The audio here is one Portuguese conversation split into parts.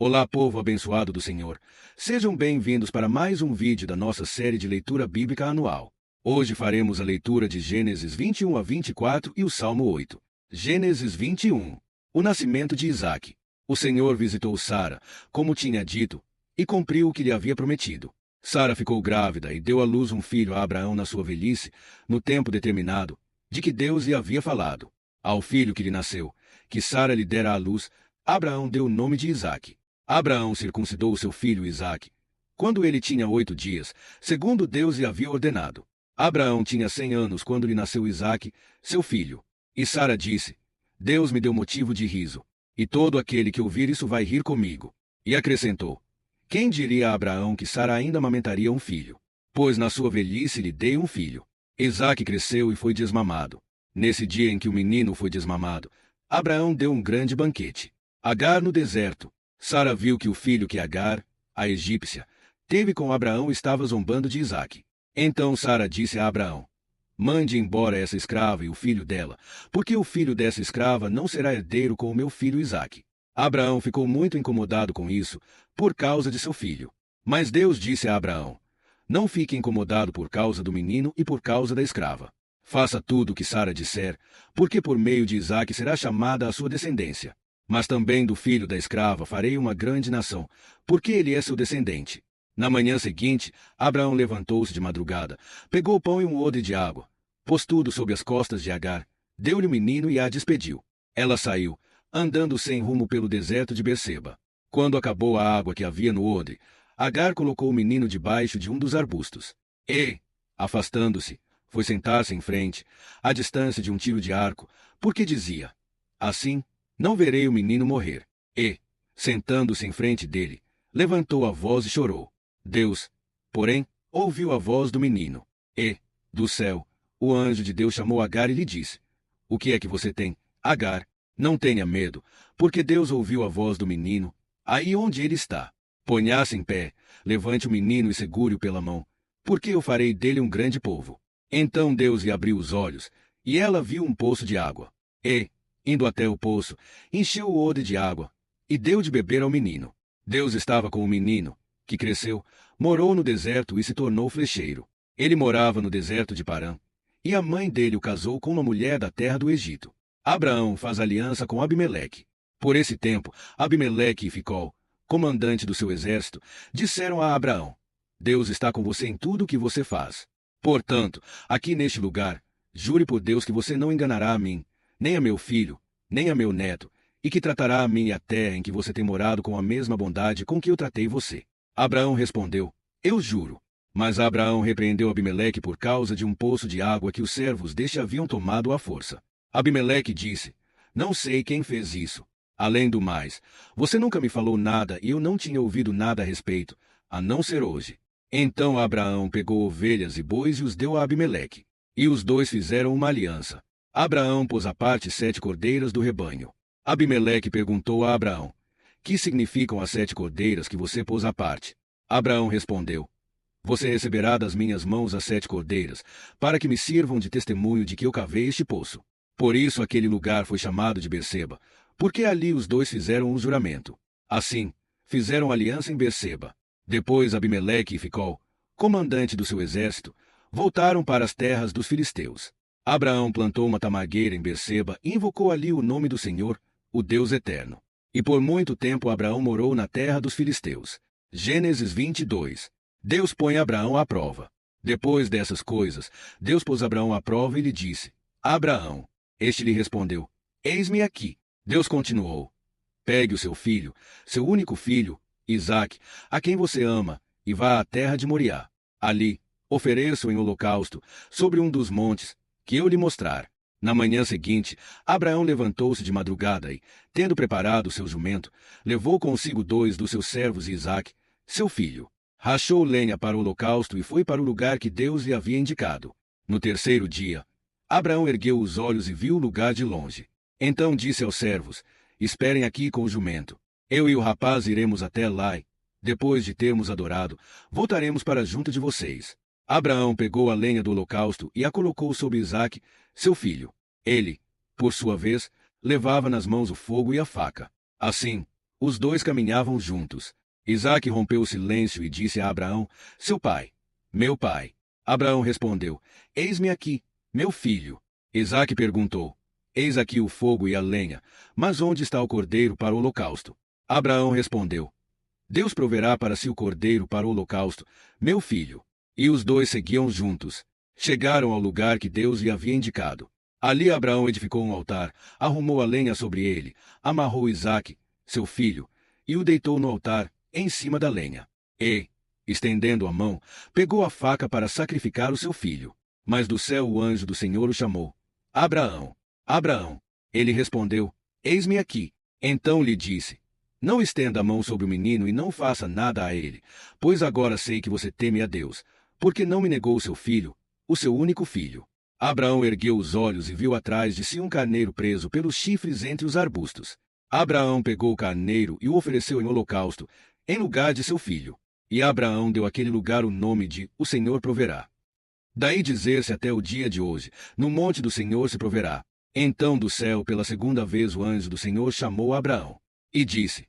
Olá, povo abençoado do Senhor. Sejam bem-vindos para mais um vídeo da nossa série de leitura bíblica anual. Hoje faremos a leitura de Gênesis 21 a 24 e o Salmo 8. Gênesis 21. O nascimento de Isaque. O Senhor visitou Sara, como tinha dito, e cumpriu o que lhe havia prometido. Sara ficou grávida e deu à luz um filho a Abraão na sua velhice, no tempo determinado, de que Deus lhe havia falado. Ao filho que lhe nasceu, que Sara lhe dera à luz, Abraão deu o nome de Isaque. Abraão circuncidou seu filho Isaque, quando ele tinha 8 dias, segundo Deus lhe havia ordenado. Abraão tinha 100 anos quando lhe nasceu Isaque, seu filho. E Sara disse: Deus me deu motivo de riso, e todo aquele que ouvir isso vai rir comigo. E acrescentou: Quem diria a Abraão que Sara ainda amamentaria um filho? Pois na sua velhice lhe dei um filho. Isaque cresceu e foi desmamado. Nesse dia em que o menino foi desmamado, Abraão deu um grande banquete. Agar no deserto. Sara viu que o filho que Agar, a egípcia, teve com Abraão estava zombando de Isaque. Então Sara disse a Abraão: Mande embora essa escrava e o filho dela, porque o filho dessa escrava não será herdeiro com o meu filho Isaque. Abraão ficou muito incomodado com isso, por causa de seu filho. Mas Deus disse a Abraão: Não fique incomodado por causa do menino e por causa da escrava. Faça tudo o que Sara disser, porque por meio de Isaque será chamada a sua descendência. Mas também do filho da escrava farei uma grande nação, porque ele é seu descendente. Na manhã seguinte, Abraão levantou-se de madrugada, pegou pão e um odre de água, pôs tudo sobre as costas de Agar, deu-lhe o menino e a despediu. Ela saiu, andando sem rumo pelo deserto de Berseba. Quando acabou a água que havia no odre, Agar colocou o menino debaixo de um dos arbustos. E, afastando-se, foi sentar-se em frente, à distância de um tiro de arco, porque dizia: Assim, não verei o menino morrer. E, sentando-se em frente dele, levantou a voz e chorou. Deus, porém, ouviu a voz do menino. E, do céu, o anjo de Deus chamou Agar e lhe disse: O que é que você tem, Agar? Não tenha medo, porque Deus ouviu a voz do menino, aí onde ele está. Ponha-se em pé, levante o menino e segure-o pela mão, porque eu farei dele um grande povo. Então Deus lhe abriu os olhos, e ela viu um poço de água. E, indo até o poço, encheu o odre de água, e deu de beber ao menino. Deus estava com o menino, que cresceu, morou no deserto e se tornou flecheiro. Ele morava no deserto de Parã, e a mãe dele o casou com uma mulher da terra do Egito. Abraão faz aliança com Abimeleque. Por esse tempo, Abimeleque e Ficol, comandante do seu exército, disseram a Abraão: Deus está com você em tudo o que você faz. Portanto, aqui neste lugar, jure por Deus que você não enganará a mim, nem a meu filho, nem a meu neto, e que tratará a mim e a terra em que você tem morado com a mesma bondade com que eu tratei você. Abraão respondeu: Eu juro. Mas Abraão repreendeu Abimeleque por causa de um poço de água que os servos deste haviam tomado à força. Abimeleque disse: Não sei quem fez isso. Além do mais, você nunca me falou nada e eu não tinha ouvido nada a respeito, a não ser hoje. Então Abraão pegou ovelhas e bois e os deu a Abimeleque. E os dois fizeram uma aliança. Abraão pôs à parte 7 cordeiras do rebanho. Abimeleque perguntou a Abraão: Que significam as 7 cordeiras que você pôs à parte? Abraão respondeu: Você receberá das minhas mãos as 7 cordeiras, para que me sirvam de testemunho de que eu cavei este poço. Por isso aquele lugar foi chamado de Berseba, porque ali os dois fizeram um juramento. Assim, fizeram aliança em Berseba. Depois Abimeleque e Ficol, comandante do seu exército, voltaram para as terras dos filisteus. Abraão plantou uma tamargueira em Berseba e invocou ali o nome do Senhor, o Deus eterno. E por muito tempo Abraão morou na terra dos filisteus. Gênesis 22. Deus põe Abraão à prova. Depois dessas coisas, Deus pôs Abraão à prova e lhe disse: Abraão. Este lhe respondeu: Eis-me aqui. Deus continuou: Pegue o seu filho, seu único filho, Isaque, a quem você ama, e vá à terra de Moriá. Ali, ofereça-o em holocausto, sobre um dos montes, que eu lhe mostrar. Na manhã seguinte, Abraão levantou-se de madrugada e, tendo preparado o seu jumento, levou consigo 2 dos seus servos e Isaque, seu filho. Rachou lenha para o holocausto e foi para o lugar que Deus lhe havia indicado. No terceiro dia, Abraão ergueu os olhos e viu o lugar de longe. Então disse aos servos: Esperem aqui com o jumento. Eu e o rapaz iremos até lá e, depois de termos adorado, voltaremos para junto de vocês. Abraão pegou a lenha do holocausto e a colocou sobre Isaque, seu filho. Ele, por sua vez, levava nas mãos o fogo e a faca. Assim, Os dois caminhavam juntos. Isaque rompeu o silêncio e disse a Abraão: Seu pai. Meu pai. Abraão respondeu: Eis-me aqui, meu filho. Isaque perguntou: Eis aqui o fogo e a lenha, mas onde está o cordeiro para o holocausto? Abraão respondeu: Deus proverá para si o cordeiro para o holocausto, meu filho. E os dois seguiam juntos. Chegaram ao lugar que Deus lhe havia indicado. Ali Abraão edificou um altar, arrumou a lenha sobre ele, amarrou Isaque, seu filho, e o deitou no altar, em cima da lenha. E, estendendo a mão, pegou a faca para sacrificar o seu filho. Mas do céu o anjo do Senhor o chamou: Abraão, Abraão. Ele respondeu: Eis-me aqui. Então lhe disse: Não estenda a mão sobre o menino e não faça nada a ele, pois agora sei que você teme a Deus, porque não me negou o seu filho, o seu único filho. Abraão ergueu os olhos e viu atrás de si um carneiro preso pelos chifres entre os arbustos. Abraão pegou o carneiro e o ofereceu em holocausto, em lugar de seu filho. E Abraão deu àquele lugar o nome de O Senhor Proverá. Daí dizer-se até o dia de hoje: No monte do Senhor se proverá. Então do céu pela segunda vez o anjo do Senhor chamou Abraão. E disse: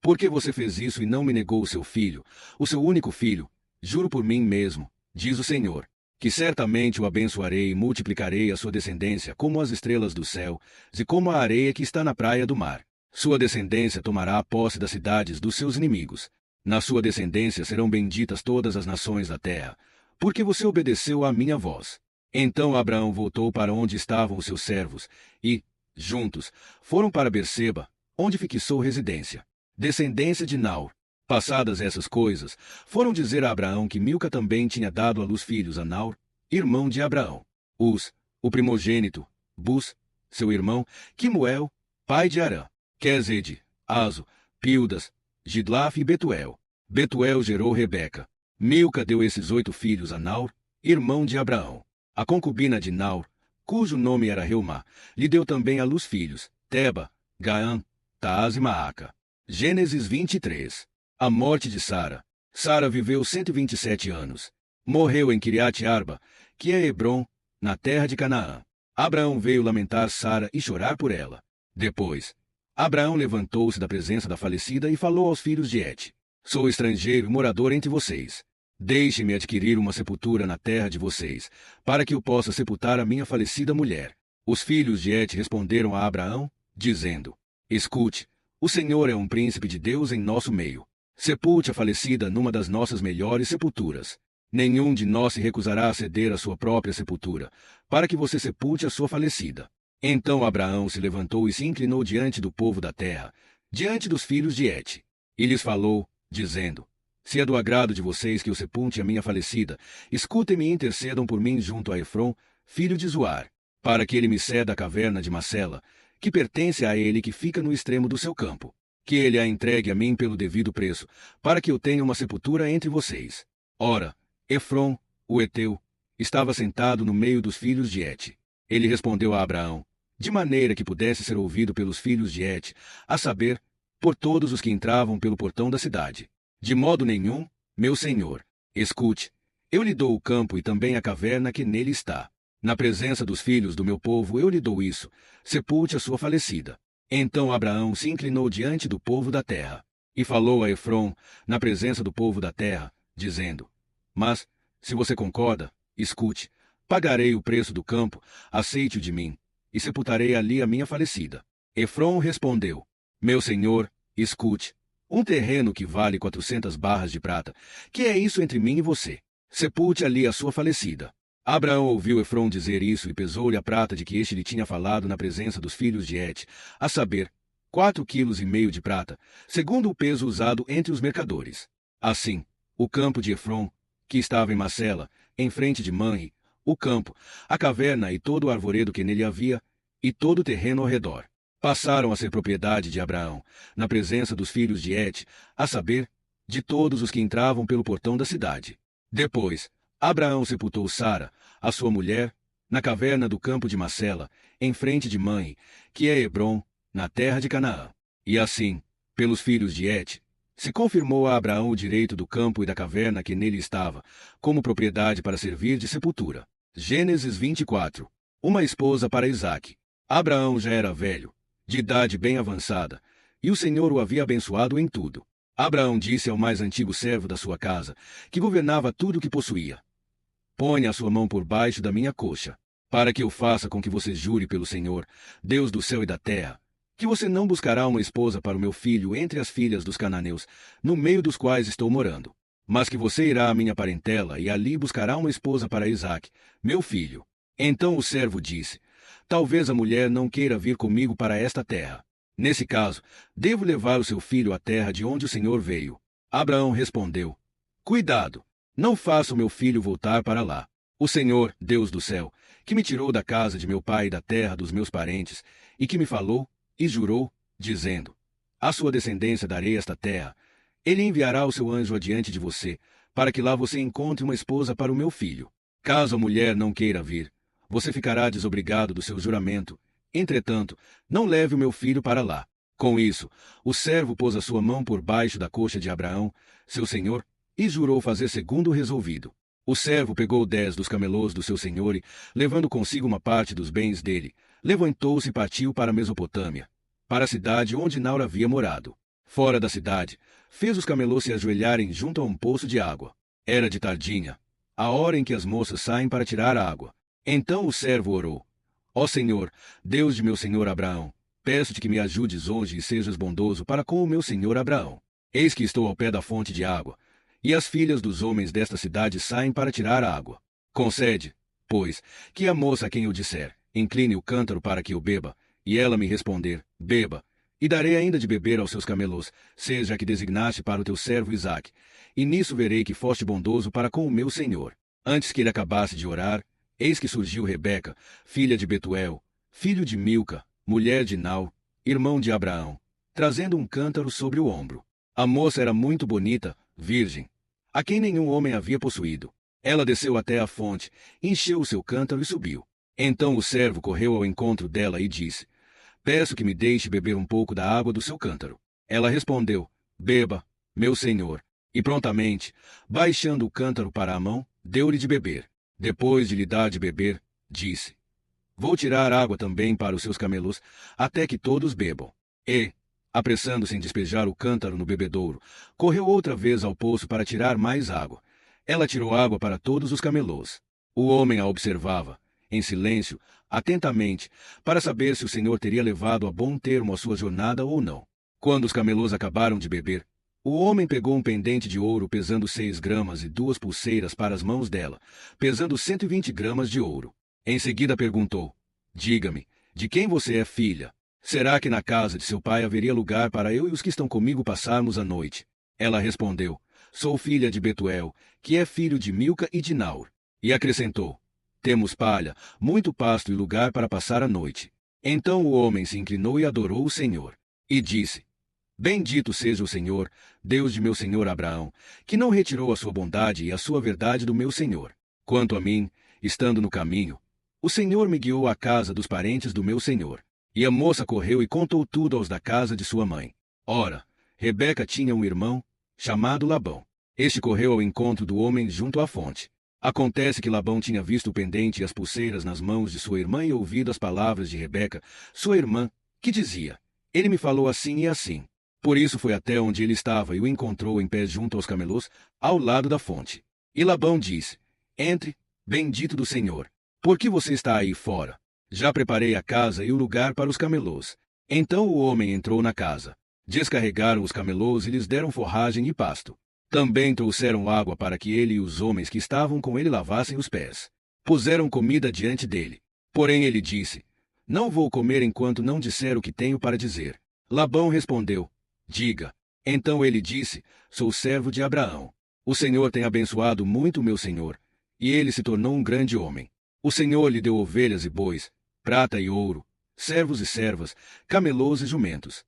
Por que você fez isso e não me negou o seu filho, o seu único filho? Juro por mim mesmo, diz o Senhor, que certamente o abençoarei e multiplicarei a sua descendência como as estrelas do céu, e como a areia que está na praia do mar. Sua descendência tomará a posse das cidades dos seus inimigos. Na sua descendência serão benditas todas as nações da terra, porque você obedeceu à minha voz. Então Abraão voltou para onde estavam os seus servos, e, juntos, foram para Berseba, onde fixou residência. Descendência de Naor. Passadas essas coisas, foram dizer a Abraão que Milca também tinha dado à luz filhos a Naor, irmão de Abraão. Uz, o primogênito, Bus, seu irmão, Quimuel, pai de Arã, Quezede, Azo, Pildas, Gidlaf e Betuel. Betuel gerou Rebeca. Milca deu esses 8 filhos a Naor, irmão de Abraão. A concubina de Naor, cujo nome era Reumá, lhe deu também à luz filhos, Teba, Gaã, Taás e Maaca. Gênesis 23. A morte de Sara. Sara viveu 127 anos. Morreu em Kiriat Arba, que é Hebrom, na terra de Canaã. Abraão veio lamentar Sara e chorar por ela. Depois, Abraão levantou-se da presença da falecida e falou aos filhos de Et: Sou estrangeiro e morador entre vocês. Deixe-me adquirir uma sepultura na terra de vocês, para que eu possa sepultar a minha falecida mulher. Os filhos de Et responderam a Abraão, dizendo: Escute, o Senhor é um príncipe de Deus em nosso meio. Sepulte a falecida numa das nossas melhores sepulturas. Nenhum de nós se recusará a ceder a sua própria sepultura, para que você sepulte a sua falecida. Então Abraão se levantou e se inclinou diante do povo da terra, diante dos filhos de Et. E lhes falou, dizendo: Se é do agrado de vocês que eu sepulte a minha falecida, escutem-me e intercedam por mim junto a Efrom, filho de Zoar, para que ele me ceda a caverna de Macela, que pertence a ele, que fica no extremo do seu campo. Que ele a entregue a mim pelo devido preço, para que eu tenha uma sepultura entre vocês. Ora, Efrom, o Eteu, estava sentado no meio dos filhos de Et. Ele respondeu a Abraão, de maneira que pudesse ser ouvido pelos filhos de Et, a saber, por todos os que entravam pelo portão da cidade: De modo nenhum, meu senhor. Escute, eu lhe dou o campo e também a caverna que nele está. Na presença dos filhos do meu povo eu lhe dou isso, sepulte a sua falecida. Então Abraão se inclinou diante do povo da terra, e falou a Efrom, na presença do povo da terra, dizendo: Mas, se você concorda, escute, pagarei o preço do campo, aceite-o de mim, e sepultarei ali a minha falecida. Efrom respondeu: Meu senhor, escute, um terreno que vale 400 barras de prata, que é isso entre mim e você? Sepulte ali a sua falecida. Abraão ouviu Efrom dizer isso e pesou-lhe a prata de que este lhe tinha falado na presença dos filhos de Et, a saber, 4,5 quilos de prata, segundo o peso usado entre os mercadores. Assim, o campo de Efrom, que estava em Macela, em frente de Manre, o campo, a caverna e todo o arvoredo que nele havia, e todo o terreno ao redor, passaram a ser propriedade de Abraão, na presença dos filhos de Et, a saber, de todos os que entravam pelo portão da cidade. Depois, Abraão sepultou Sara, a sua mulher, na caverna do campo de Macela, em frente de Manre, que é Hebrom, na terra de Canaã. E assim, pelos filhos de Et, se confirmou a Abraão o direito do campo e da caverna que nele estava, como propriedade para servir de sepultura. Gênesis 24. Uma esposa para Isaque. Abraão já era velho, de idade bem avançada, e o Senhor o havia abençoado em tudo. Abraão disse ao mais antigo servo da sua casa, que governava tudo o que possuía: Ponha a sua mão por baixo da minha coxa, para que eu faça com que você jure pelo Senhor, Deus do céu e da terra, que você não buscará uma esposa para o meu filho entre as filhas dos cananeus, no meio dos quais estou morando, mas que você irá à minha parentela e ali buscará uma esposa para Isaque, meu filho. Então o servo disse: Talvez a mulher não queira vir comigo para esta terra. Nesse caso, devo levar o seu filho à terra de onde o Senhor veio. Abraão respondeu: Cuidado, não faça o meu filho voltar para lá. O Senhor, Deus do céu, que me tirou da casa de meu pai e da terra dos meus parentes, e que me falou e jurou, dizendo: À sua descendência darei esta terra. Ele enviará o seu anjo adiante de você, para que lá você encontre uma esposa para o meu filho. Caso a mulher não queira vir, você ficará desobrigado do seu juramento. Entretanto, não leve o meu filho para lá. Com isso, o servo pôs a sua mão por baixo da coxa de Abraão, seu senhor, e jurou fazer segundo o resolvido. O servo pegou 10 dos camelôs do seu senhor e, levando consigo uma parte dos bens dele, levantou-se e partiu para a Mesopotâmia, para a cidade onde Naor havia morado. Fora da cidade, fez os camelôs se ajoelharem junto a um poço de água. Era de tardinha, a hora em que as moças saem para tirar a água. Então o servo orou: Ó Senhor, Deus de meu senhor Abraão, peço-te que me ajudes hoje e sejas bondoso para com o meu senhor Abraão. Eis que estou ao pé da fonte de água, e as filhas dos homens desta cidade saem para tirar a água. Concede, pois, que a moça a quem eu disser, incline o cântaro para que eu beba, e ela me responder, beba, e darei ainda de beber aos seus camelôs, seja a que designaste para o teu servo Isaque, e nisso verei que foste bondoso para com o meu senhor. Antes que ele acabasse de orar, eis que surgiu Rebeca, filha de Betuel, filho de Milca, mulher de Naor, irmão de Abraão, trazendo um cântaro sobre o ombro. A moça era muito bonita, virgem, a quem nenhum homem havia possuído. Ela desceu até a fonte, encheu o seu cântaro e subiu. Então o servo correu ao encontro dela e disse: Peço que me deixe beber um pouco da água do seu cântaro. Ela respondeu: Beba, meu senhor. E prontamente, baixando o cântaro para a mão, deu-lhe de beber. Depois de lhe dar de beber, disse: Vou tirar água também para os seus camelos, até que todos bebam. E, apressando-se em despejar o cântaro no bebedouro, correu outra vez ao poço para tirar mais água. Ela tirou água para todos os camelôs. O homem a observava, em silêncio, atentamente, para saber se o Senhor teria levado a bom termo a sua jornada ou não. Quando os camelôs acabaram de beber, o homem pegou um pendente de ouro pesando 6 gramas e 2 pulseiras para as mãos dela, pesando 120 gramas de ouro. Em seguida perguntou: Diga-me, de quem você é filha? Será que na casa de seu pai haveria lugar para eu e os que estão comigo passarmos a noite? Ela respondeu: Sou filha de Betuel, que é filho de Milca e de Naor. E acrescentou: Temos palha, muito pasto e lugar para passar a noite. Então o homem se inclinou e adorou o Senhor. E disse: Bendito seja o Senhor, Deus de meu senhor Abraão, que não retirou a sua bondade e a sua verdade do meu senhor. Quanto a mim, estando no caminho, o Senhor me guiou à casa dos parentes do meu senhor. E a moça correu e contou tudo aos da casa de sua mãe. Ora, Rebeca tinha um irmão, chamado Labão. Este correu ao encontro do homem junto à fonte. Acontece que Labão tinha visto o pendente e as pulseiras nas mãos de sua irmã e ouvido as palavras de Rebeca, sua irmã, que dizia: Ele me falou assim e assim. Por isso foi até onde ele estava e o encontrou em pé junto aos camelôs, ao lado da fonte. E Labão disse: Entre, bendito do Senhor. Por que você está aí fora? Já preparei a casa e o lugar para os camelôs. Então o homem entrou na casa. Descarregaram os camelôs e lhes deram forragem e pasto. Também trouxeram água para que ele e os homens que estavam com ele lavassem os pés. Puseram comida diante dele. Porém ele disse: Não vou comer enquanto não disser o que tenho para dizer. Labão respondeu: Diga. Então ele disse: Sou servo de Abraão. O Senhor tem abençoado muito meu senhor, e ele se tornou um grande homem. O Senhor lhe deu ovelhas e bois, prata e ouro, servos e servas, camelôs e jumentos.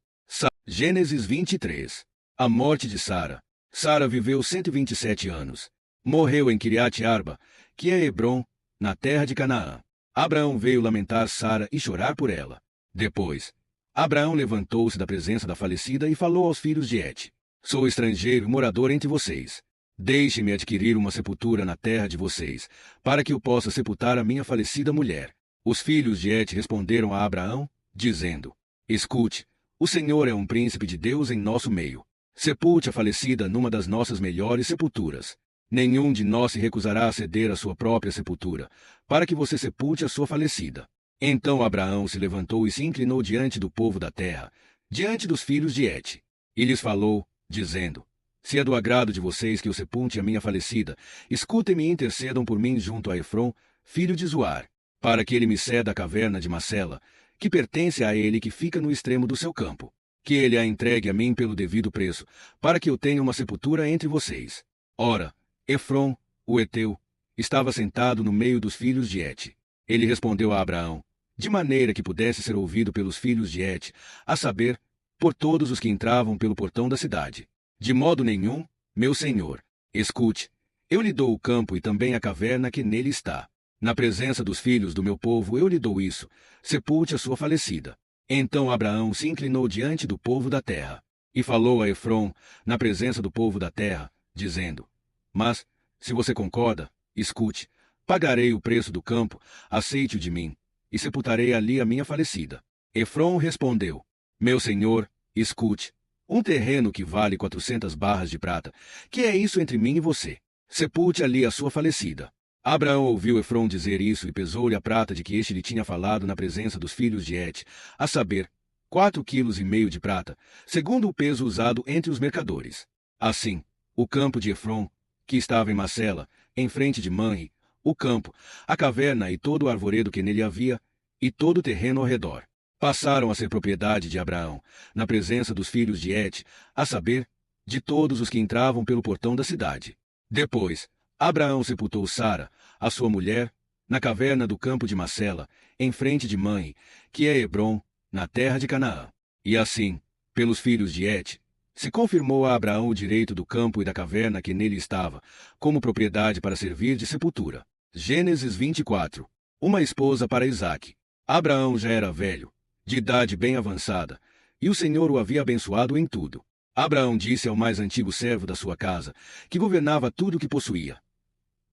Gênesis 23. A morte de Sara. Sara viveu 127 anos. Morreu em Kiriat Arba, que é Hebrom, na terra de Canaã. Abraão veio lamentar Sara e chorar por ela. Depois, Abraão levantou-se da presença da falecida e falou aos filhos de Et: Sou estrangeiro e morador entre vocês. Deixe-me adquirir uma sepultura na terra de vocês, para que eu possa sepultar a minha falecida mulher. Os filhos de Et responderam a Abraão, dizendo: Escute, O Senhor é um príncipe de Deus em nosso meio. Sepulte a falecida numa das nossas melhores sepulturas. Nenhum de nós se recusará a ceder a sua própria sepultura, para que você sepulte a sua falecida. Então Abraão se levantou e se inclinou diante do povo da terra, diante dos filhos de Et, e lhes falou, dizendo: Se é do agrado de vocês que eu sepulte a minha falecida, escutem-me e intercedam por mim junto a Efron, filho de Zoar, para que ele me ceda a caverna de Macela, que pertence a ele, que fica no extremo do seu campo. Que ele a entregue a mim pelo devido preço, para que eu tenha uma sepultura entre vocês. Ora, Efron, o heteu, estava sentado no meio dos filhos de Et. Ele respondeu a Abraão, de maneira que pudesse ser ouvido pelos filhos de Et, a saber, por todos os que entravam pelo portão da cidade. De modo nenhum, meu senhor. Escute, eu lhe dou o campo e também a caverna que nele está. Na presença dos filhos do meu povo eu lhe dou isso, sepulte a sua falecida. Então Abraão se inclinou diante do povo da terra, e falou a Efron, na presença do povo da terra, dizendo: Mas, se você concorda, escute, pagarei o preço do campo, aceite-o de mim, e sepultarei ali a minha falecida. Efron respondeu: Meu senhor, escute, um terreno que vale 400 barras de prata, que é isso entre mim e você? Sepulte ali a sua falecida. Abraão ouviu Efron dizer isso e pesou-lhe a prata de que este lhe tinha falado na presença dos filhos de Et, a saber, 4,5 quilos de prata, segundo o peso usado entre os mercadores. Assim, o campo de Efron, que estava em Macela, em frente de Manre, o campo, a caverna e todo o arvoredo que nele havia, e todo o terreno ao redor, passaram a ser propriedade de Abraão, na presença dos filhos de Et, a saber, de todos os que entravam pelo portão da cidade. Depois, Abraão sepultou Sara, a sua mulher, na caverna do campo de Macela, em frente de Manre, que é Hebrom, na terra de Canaã. E assim, pelos filhos de Et, se confirmou a Abraão o direito do campo e da caverna que nele estava, como propriedade para servir de sepultura. Gênesis 24. Uma esposa para Isaque. Abraão já era velho, de idade bem avançada, e o Senhor o havia abençoado em tudo. Abraão disse ao mais antigo servo da sua casa, que governava tudo o que possuía: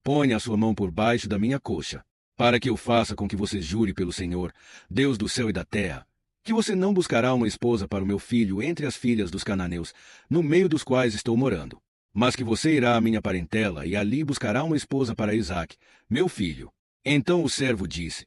Ponha a sua mão por baixo da minha coxa, para que eu faça com que você jure pelo Senhor, Deus do céu e da terra, que você não buscará uma esposa para o meu filho entre as filhas dos cananeus, no meio dos quais estou morando, mas que você irá à minha parentela e ali buscará uma esposa para Isaque, meu filho. Então o servo disse: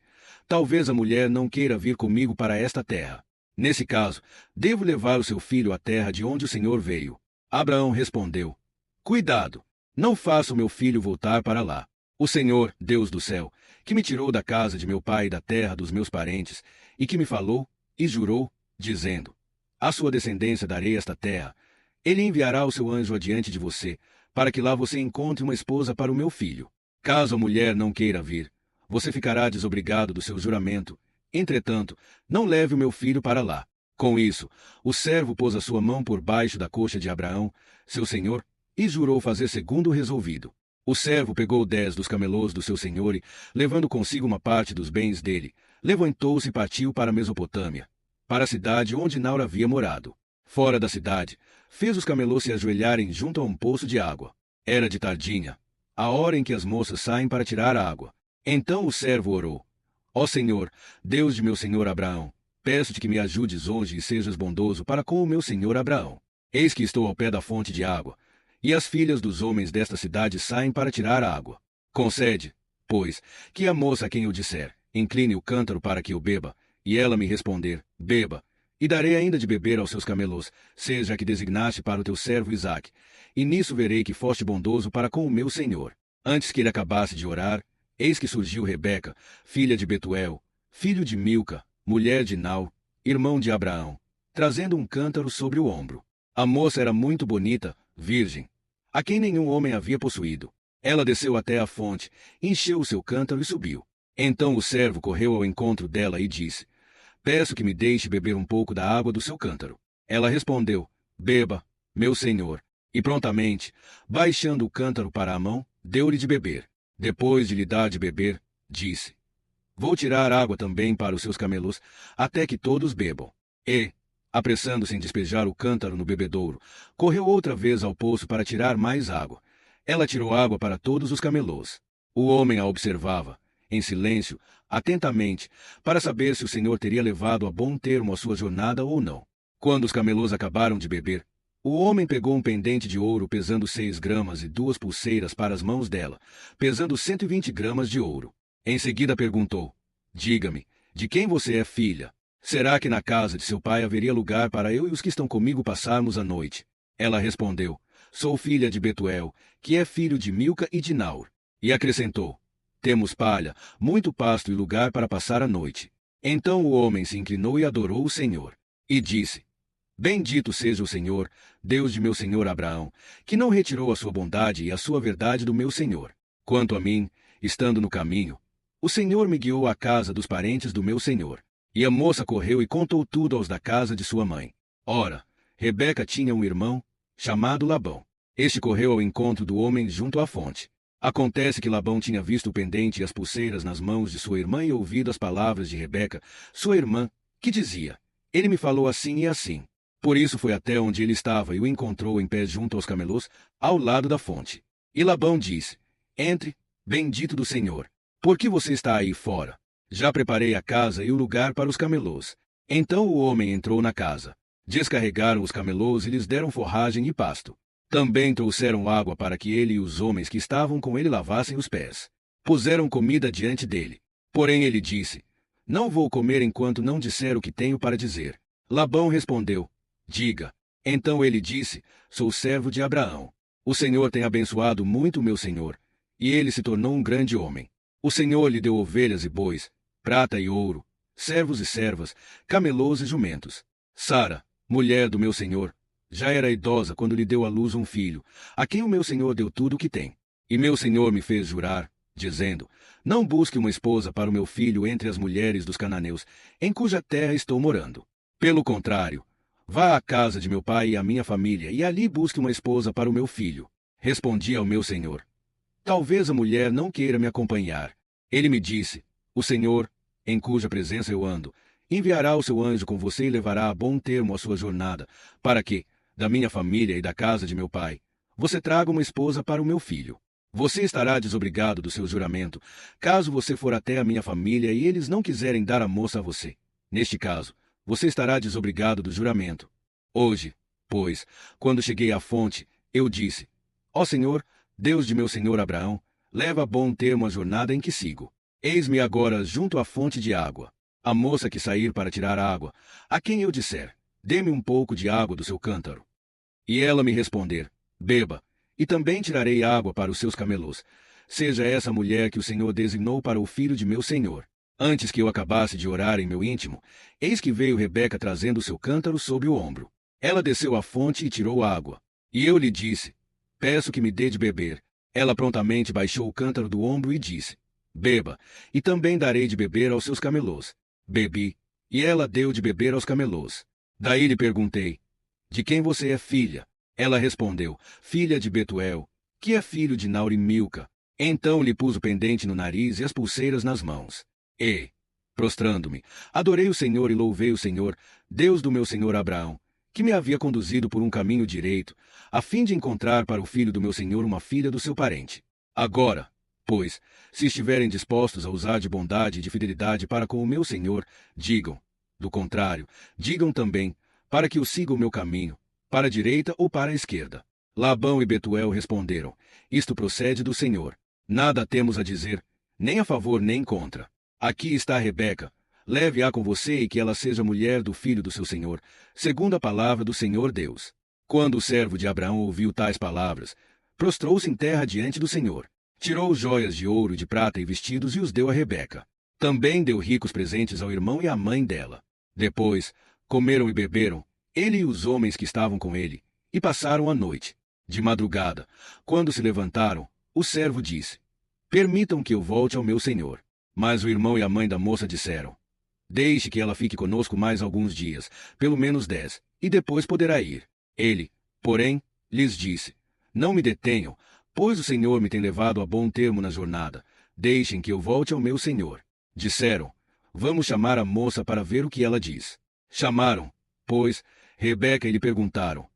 Talvez a mulher não queira vir comigo para esta terra. Nesse caso, devo levar o seu filho à terra de onde o Senhor veio. Abraão respondeu: Cuidado! Não faça o meu filho voltar para lá. O Senhor, Deus do céu, que me tirou da casa de meu pai e da terra dos meus parentes, e que me falou e jurou, dizendo: À sua descendência darei esta terra. Ele enviará o seu anjo adiante de você, para que lá você encontre uma esposa para o meu filho. Caso a mulher não queira vir, você ficará desobrigado do seu juramento. Entretanto, não leve o meu filho para lá. Com isso, o servo pôs a sua mão por baixo da coxa de Abraão, seu senhor, e jurou fazer segundo o resolvido. O servo pegou 10 dos camelôs do seu senhor e, levando consigo uma parte dos bens dele, levantou-se e partiu para a Mesopotâmia, para a cidade onde Naor havia morado. Fora da cidade, fez os camelôs se ajoelharem junto a um poço de água. Era de tardinha, a hora em que as moças saem para tirar a água. Então o servo orou: Ó Senhor, Deus de meu senhor Abraão, peço-te que me ajudes hoje e sejas bondoso para com o meu senhor Abraão. Eis que estou ao pé da fonte de água, e as filhas dos homens desta cidade saem para tirar a água. Concede, pois, que a moça a quem eu disser, incline o cântaro para que eu beba, e ela me responder, beba, e darei ainda de beber aos seus camelôs, seja a que designaste para o teu servo Isaque, e nisso verei que foste bondoso para com o meu senhor. Antes que ele acabasse de orar, eis que surgiu Rebeca, filha de Betuel, filho de Milca, mulher de Nau, irmão de Abraão, trazendo um cântaro sobre o ombro. A moça era muito bonita, virgem, a quem nenhum homem havia possuído. Ela desceu até a fonte, encheu o seu cântaro e subiu. Então o servo correu ao encontro dela e disse: Peço que me deixe beber um pouco da água do seu cântaro. Ela respondeu: Beba, meu senhor. E prontamente, baixando o cântaro para a mão, deu-lhe de beber. Depois de lhe dar de beber, disse: Vou tirar água também para os seus camelos, até que todos bebam. E, apressando-se em despejar o cântaro no bebedouro, correu outra vez ao poço para tirar mais água. Ela tirou água para todos os camelôs. O homem a observava, em silêncio, atentamente, para saber se o Senhor teria levado a bom termo a sua jornada ou não. Quando os camelôs acabaram de beber, o homem pegou um pendente de ouro pesando 6 gramas e 2 pulseiras para as mãos dela, pesando 120 gramas de ouro. Em seguida perguntou: Diga-me, de quem você é filha? Será que na casa de seu pai haveria lugar para eu e os que estão comigo passarmos a noite? Ela respondeu: Sou filha de Betuel, que é filho de Milca e de Naor. E acrescentou: Temos palha, muito pasto e lugar para passar a noite. Então o homem se inclinou e adorou o Senhor. E disse: Bendito seja o Senhor, Deus de meu senhor Abraão, que não retirou a sua bondade e a sua verdade do meu senhor. Quanto a mim, estando no caminho, o Senhor me guiou à casa dos parentes do meu senhor. E a moça correu e contou tudo aos da casa de sua mãe. Ora, Rebeca tinha um irmão, chamado Labão. Este correu ao encontro do homem junto à fonte. Acontece que Labão tinha visto o pendente e as pulseiras nas mãos de sua irmã e ouvido as palavras de Rebeca, sua irmã, que dizia: Ele me falou assim e assim. Por isso foi até onde ele estava e o encontrou em pé junto aos camelôs, ao lado da fonte. E Labão disse: Entre, bendito do Senhor. Por que você está aí fora? Já preparei a casa e o lugar para os camelôs. Então o homem entrou na casa. Descarregaram os camelôs e lhes deram forragem e pasto. Também trouxeram água para que ele e os homens que estavam com ele lavassem os pés. Puseram comida diante dele. Porém ele disse: Não vou comer enquanto não disser o que tenho para dizer. Labão respondeu: Diga. Então ele disse: Sou servo de Abraão. O Senhor tem abençoado muito meu senhor, e ele se tornou um grande homem. O Senhor lhe deu ovelhas e bois, prata e ouro, servos e servas, camelôs e jumentos. Sara, mulher do meu senhor, já era idosa quando lhe deu à luz um filho, a quem o meu senhor deu tudo o que tem. E meu senhor me fez jurar, dizendo: Não busque uma esposa para o meu filho entre as mulheres dos cananeus, em cuja terra estou morando. Pelo contrário, vá à casa de meu pai e à minha família, e ali busque uma esposa para o meu filho. Respondi ao meu senhor: Talvez a mulher não queira me acompanhar. Ele me disse: O Senhor, em cuja presença eu ando, enviará o seu anjo com você e levará a bom termo a sua jornada, para que, da minha família e da casa de meu pai, você traga uma esposa para o meu filho. Você estará desobrigado do seu juramento, caso você for até a minha família e eles não quiserem dar a moça a você. Neste caso, você estará desobrigado do juramento. Hoje, pois, quando cheguei à fonte, eu disse: Ó Senhor, Deus de meu senhor Abraão, leva a bom termo a jornada em que sigo. Eis-me agora junto à fonte de água. A moça que sair para tirar água, a quem eu disser: Dê-me um pouco de água do seu cântaro. E ela me responder: Beba, e também tirarei água para os seus camelôs. Seja essa mulher que o Senhor designou para o filho de meu senhor. Antes que eu acabasse de orar em meu íntimo, eis que veio Rebeca trazendo o seu cântaro sobre o ombro. Ela desceu à fonte e tirou água. E eu lhe disse: Peço que me dê de beber. Ela prontamente baixou o cântaro do ombro e disse: Beba, e também darei de beber aos seus camelôs. Bebi, e ela deu de beber aos camelôs. Daí lhe perguntei: De quem você é filha? Ela respondeu: Filha de Betuel, que é filho de Naor e Milca. Então lhe pus o pendente no nariz e as pulseiras nas mãos. E, prostrando-me, adorei o Senhor e louvei o Senhor, Deus do meu senhor Abraão, que me havia conduzido por um caminho direito, a fim de encontrar para o filho do meu senhor uma filha do seu parente. Agora, pois, se estiverem dispostos a usar de bondade e de fidelidade para com o meu senhor, digam. Do contrário, digam também, para que eu siga o meu caminho, para a direita ou para a esquerda. Labão e Betuel responderam: Isto procede do Senhor. Nada temos a dizer, nem a favor nem contra. Aqui está Rebeca, leve-a com você e que ela seja mulher do filho do seu senhor, segundo a palavra do Senhor Deus. Quando o servo de Abraão ouviu tais palavras, prostrou-se em terra diante do Senhor. Tirou joias de ouro e de prata e vestidos e os deu a Rebeca. Também deu ricos presentes ao irmão e à mãe dela. Depois, comeram e beberam, ele e os homens que estavam com ele, e passaram a noite. De madrugada, quando se levantaram, o servo disse: Permitam que eu volte ao meu senhor. Mas o irmão e a mãe da moça disseram: Deixe que ela fique conosco mais alguns dias, pelo menos 10, e depois poderá ir. Ele, porém, lhes disse: Não me detenham, pois o Senhor me tem levado a bom termo na jornada. Deixem que eu volte ao meu senhor. Disseram: Vamos chamar a moça para ver o que ela diz. Chamaram, pois, Rebeca e lhe perguntaram: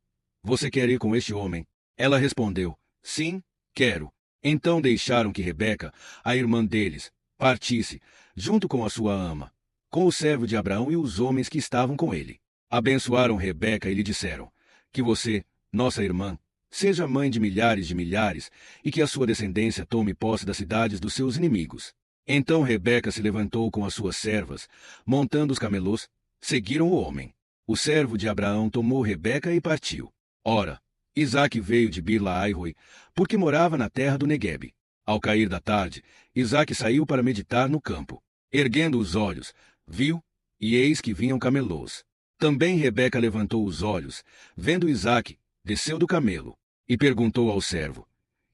Você quer ir com este homem? Ela respondeu: Sim, quero. Então deixaram que Rebeca, a irmã deles, partisse, junto com a sua ama, com o servo de Abraão e os homens que estavam com ele. Abençoaram Rebeca e lhe disseram: que você, nossa irmã, seja mãe de milhares, e que a sua descendência tome posse das cidades dos seus inimigos. Então Rebeca se levantou com as suas servas, montando os camelos, seguiram o homem. O servo de Abraão tomou Rebeca e partiu. Ora, Isaque veio de Bir-la-Ai-Roi, porque morava na terra do Neguebe. Ao cair da tarde, Isaque saiu para meditar no campo. Erguendo os olhos, viu, e eis que vinham camelôs. Também Rebeca levantou os olhos, vendo Isaque, desceu do camelo, e perguntou ao servo: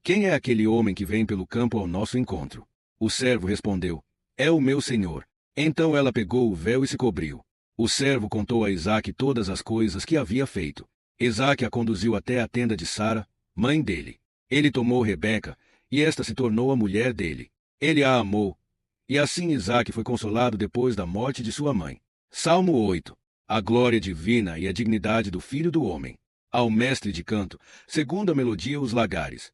quem é aquele homem que vem pelo campo ao nosso encontro? O servo respondeu: é o meu senhor. Então ela pegou o véu e se cobriu. O servo contou a Isaque todas as coisas que havia feito. Isaque a conduziu até a tenda de Sara, mãe dele. Ele tomou Rebeca, e esta se tornou a mulher dele. Ele a amou, e assim Isaque foi consolado depois da morte de sua mãe. Salmo 8. A glória divina e a dignidade do Filho do Homem. Ao mestre de canto, segundo a melodia os lagares.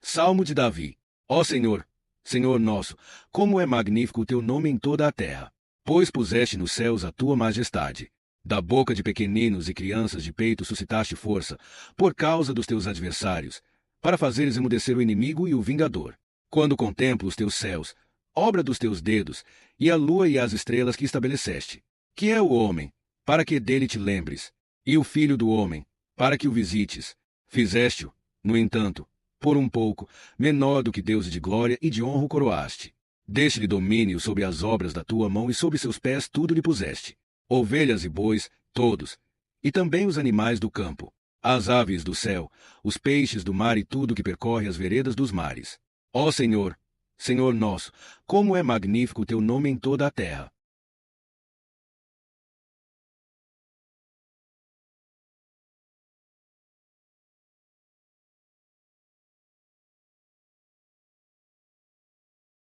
Salmo de Davi. Ó Senhor, Senhor nosso, como é magnífico o teu nome em toda a terra. Pois puseste nos céus a tua majestade. Da boca de pequeninos e crianças de peito suscitaste força, por causa dos teus adversários, para fazeres emudecer o inimigo e o vingador. Quando contemplo os teus céus, obra dos teus dedos, e a lua e as estrelas que estabeleceste. Que é o homem, para que dele te lembres, e o filho do homem, para que o visites. Fizeste-o, no entanto, por um pouco, menor do que Deus de glória e de honra o coroaste. Deste-lhe domínio sobre as obras da tua mão e sobre seus pés tudo lhe puseste. Ovelhas e bois, todos, e também os animais do campo, as aves do céu, os peixes do mar e tudo que percorre as veredas dos mares. Ó Senhor, Senhor nosso, como é magnífico o teu nome em toda a terra.